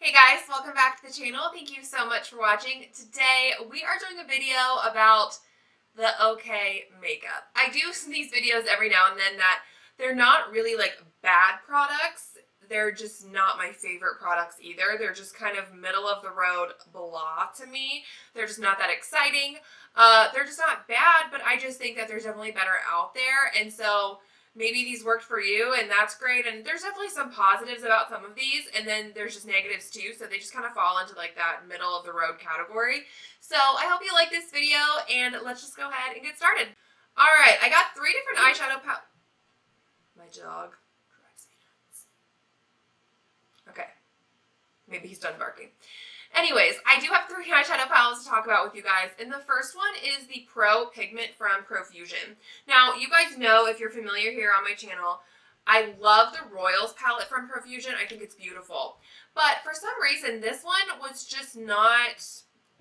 Hey guys, welcome back to the channel. Thank you so much for watching. Today we are doing a video about the okay makeup. I do these videos every now and then that they're not really like bad products. They're just not my favorite products either. They're just kind of middle of the road blah to me. They're just not that exciting. They're just not bad, but I just think that there's definitely better out there. And so maybe these worked for you, and that's great. And there's definitely some positives about some of these, and then there's just negatives too. So they just kind of fall into like that middle of the road category. So I hope you like this video, and let's just go ahead and get started. All right, I got 3 different eyeshadow palettes. My dog drives me nuts. Okay, maybe he's done barking. Anyways, I do have 3 eyeshadow palettes to talk about with you guys, and the first one is the Pro Pigment from Profusion. Now, you guys know, if you're familiar here on my channel, I love the Royals palette from Profusion. I think it's beautiful. But for some reason, this one was just not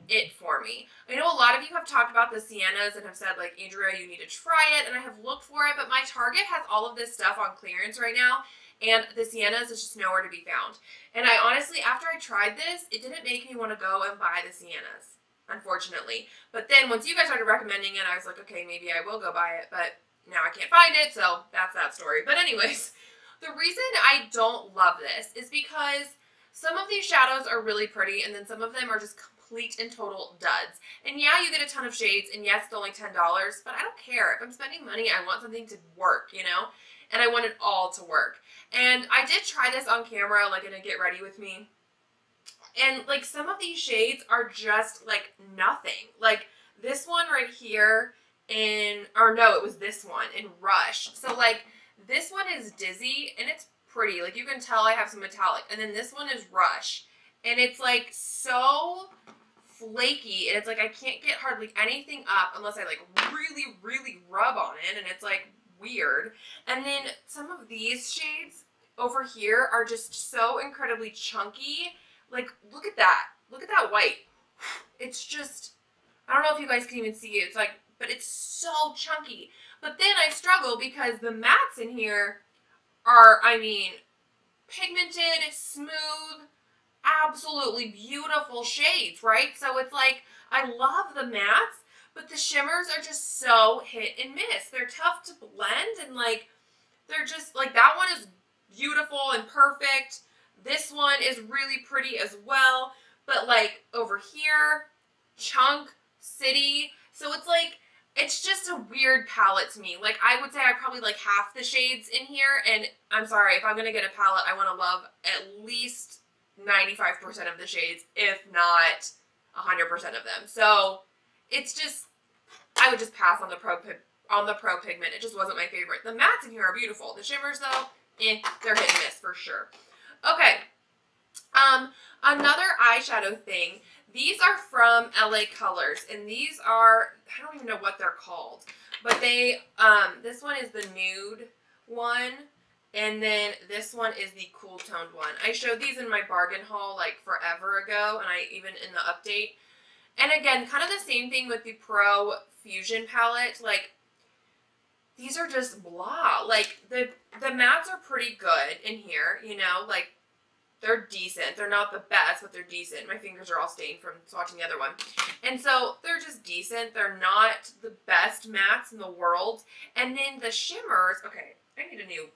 it for me. I know a lot of you have talked about the Siennas and have said, like, Andrea, you need to try it, and I have looked for it, but my Target has all of this stuff on clearance right now, and the Siennas is just nowhere to be found. And I honestly, after I tried this, it didn't make me want to go and buy the Siennas, unfortunately. But then once you guys started recommending it, I was like, okay, maybe I will go buy it, but now I can't find it, so that's that story. But anyways, the reason I don't love this is because some of these shadows are really pretty, and then some of them are just complete and total duds. And yeah, you get a ton of shades, and yes, it's only $10, but I don't care. If I'm spending money, I want something to work, you know? And I want it all to work. And I did try this on camera, like in a get ready with me. And like some of these shades are just like nothing. Like this one right here or no, it was this one in Rush. So like this one is Dizzy and it's pretty. Like you can tell I have some metallic. And then this one is Rush. And it's like so flaky. And it's like I can't get hardly anything up unless I like really, really rub on it. And it's like weird. And then some of these shades over here are just so incredibly chunky. Like, look at that. Look at that white. It's just, I don't know if you guys can even see it. It's like, but it's so chunky. But then I struggle because the mattes in here are, I mean, pigmented, smooth, absolutely beautiful shades, right? So it's like, I love the mattes, but the shimmers are just so hit and miss. They're tough to blend, and like, they're just, like, that one is beautiful and perfect. This one is really pretty as well, but like, over here, Chunk, City, so it's like, it's just a weird palette to me. Like, I would say I probably like half the shades in here, and I'm sorry, if I'm going to get a palette, I want to love at least 95% of the shades, if not 100% of them. So it's just, I would just pass on the Pro Pigment. It just wasn't my favorite. The mattes in here are beautiful. The shimmers though, they're hit and miss for sure. Okay, another eyeshadow thing. These are from LA Colors, and these are, I don't even know what they're called, but they, this one is the nude one, and then this one is the cool toned one. I showed these in my bargain haul like forever ago, and I even in the update. And again, kind of the same thing with the Pro Fusion palette. Like, these are just blah. Like, the mattes are pretty good in here, you know, like, they're decent. They're not the best, but they're decent. My fingers are all stained from swatching the other one. And so, they're just decent. They're not the best mattes in the world. And then the shimmers, okay, I need a new,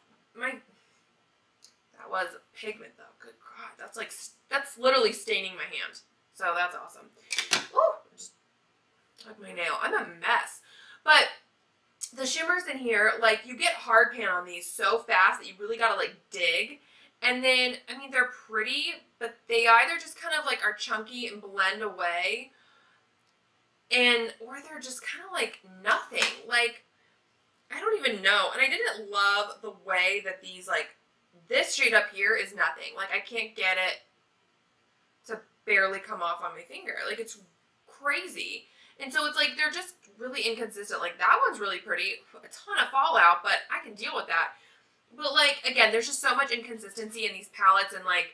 that was pigment though. Good God, that's like, that's literally staining my hand. So, that's awesome. Oh, just tugged my nail. I'm a mess. But the shimmers in here, like, you get hard pan on these so fast that you really gotta like dig. And then, I mean, they're pretty, but they either just kind of like are chunky and blend away, or they're just kind of like nothing. Like, I don't even know. And I didn't love the way that these, like, this shade up here is nothing. Like, I can't get it to barely come off on my finger. Like, it's crazy. And so it's like, they're just really inconsistent. Like, that one's really pretty, a ton of fallout, but I can deal with that. But like, again, there's just so much inconsistency in these palettes, and like,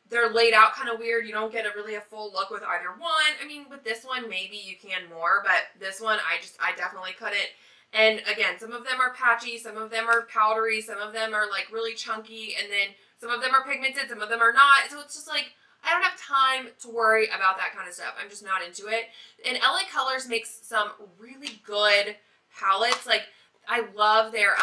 they're laid out kind of weird. You don't get a full look with either one. I mean, with this one, maybe you can more, but this one, I definitely couldn't. And again, some of them are patchy, some of them are powdery, some of them are like really chunky, and then some of them are pigmented, some of them are not. So it's just like, I don't have to worry about that kind of stuff. I'm just not into it. And LA Colors makes some really good palettes. Like, I love their,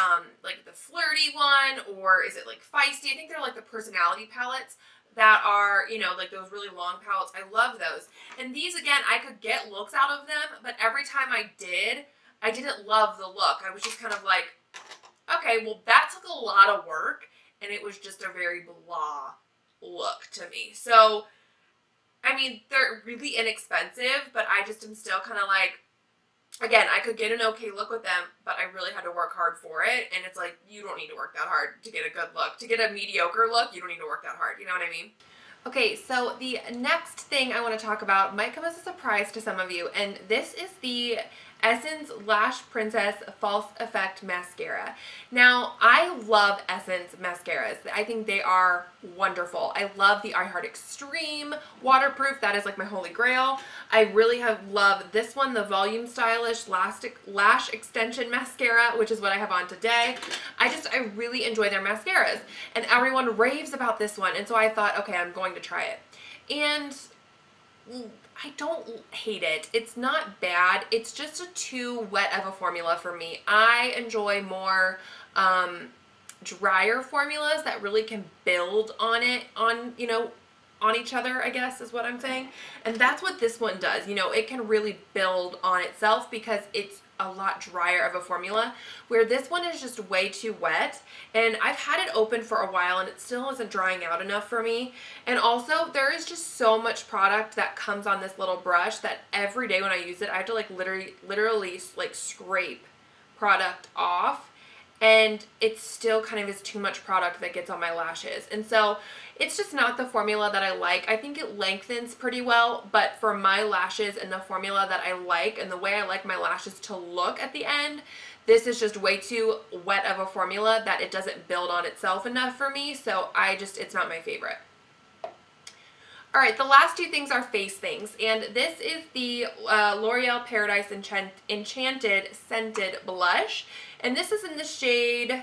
like the flirty one, or is it like feisty? I think they're like the personality palettes that are, you know, like those really long palettes. I love those. And these, again, I could get looks out of them, but every time I didn't love the look. I was just kind of like, okay, well, that took a lot of work, and it was just a very blah look to me. So, I mean, they're really inexpensive, but I just am still kind of like, again, I could get an okay look with them, but I really had to work hard for it. And it's like, you don't need to work that hard to get a good look. To get a mediocre look, you don't need to work that hard. You know what I mean? Okay, so the next thing I want to talk about might come as a surprise to some of you, and this is the Essence Lash Princess False Effect Mascara. Now, I love Essence mascaras. I think they are wonderful. I love the I Heart Extreme Waterproof. That is like my holy grail. I really have loved this one, the Volume Stylish Lash Extension Mascara, which is what I have on today. I really enjoy their mascaras, and everyone raves about this one, and so I thought, okay, I'm going to try it. And I don't hate it. It's not bad. It's just a too wet of a formula for me. I enjoy more drier formulas that really can build on it, you know, on each other, I guess is what I'm saying. And that's what this one does. You know, it can really build on itself because it's a lot drier of a formula, where this one is just way too wet. And I've had it open for a while and it still isn't drying out enough for me. And also, there is just so much product that comes on this little brush that every day when I use it, I have to like literally like scrape product off, and it still kind of is too much product that gets on my lashes. And so it's just not the formula that I like. I think it lengthens pretty well, but for my lashes and the formula that I like and the way I like my lashes to look at the end, this is just way too wet of a formula that it doesn't build on itself enough for me. So it's not my favorite. All right, the last two things are face things, and this is the L'Oreal Paradise Enchanted Scented Blush, and this is in the shade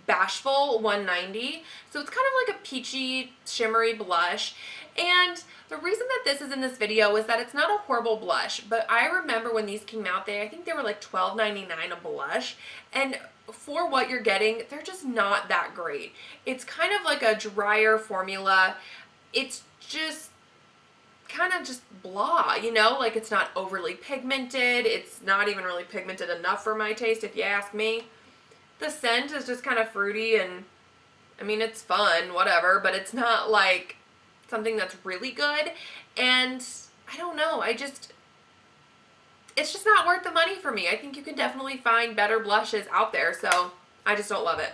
Bashful 190, so it's kind of like a peachy, shimmery blush. And the reason that this is in this video is that it's not a horrible blush, but I remember when these came out, I think they were like $12.99 a blush, and for what you're getting, they're just not that great. It's kind of like a drier formula. It's just kind of just blah, you know, like it's not overly pigmented. It's not even really pigmented enough for my taste, if you ask me. The scent is just kind of fruity, and I mean, it's fun, whatever, but it's not like something that's really good. And I don't know, it's just not worth the money for me. I think you can definitely find better blushes out there, so I just don't love it.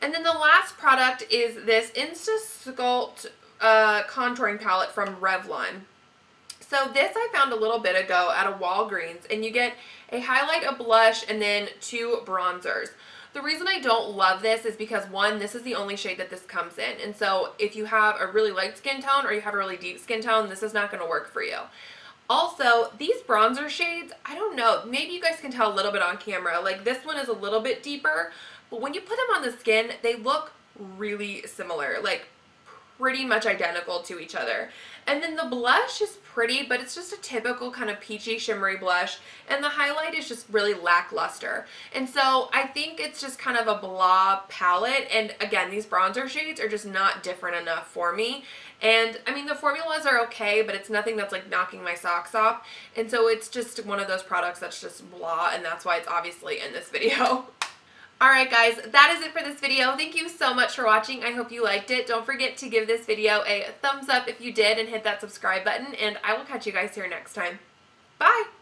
And then the last product is this Insta Sculpt contouring palette from Revlon. So this I found a little bit ago at a Walgreens, and you get a highlight, a blush, and then 2 bronzers. The reason I don't love this is because, one, this is the only shade that this comes in, and so if you have a really light skin tone or you have a really deep skin tone, this is not going to work for you. Also, these bronzer shades, I don't know, maybe you guys can tell a little bit on camera, like this one is a little bit deeper, but when you put them on the skin, they look really similar, like pretty much identical to each other. And then the blush is pretty, but it's just a typical kind of peachy, shimmery blush, and the highlight is just really lackluster. And so I think it's just kind of a blah palette, and again, these bronzer shades are just not different enough for me. And I mean, the formulas are okay, but it's nothing that's like knocking my socks off. And so it's just one of those products that's just blah, and that's why it's obviously in this video. Alright guys, that is it for this video. Thank you so much for watching. I hope you liked it. Don't forget to give this video a thumbs up if you did, and hit that subscribe button, and I will catch you guys here next time. Bye!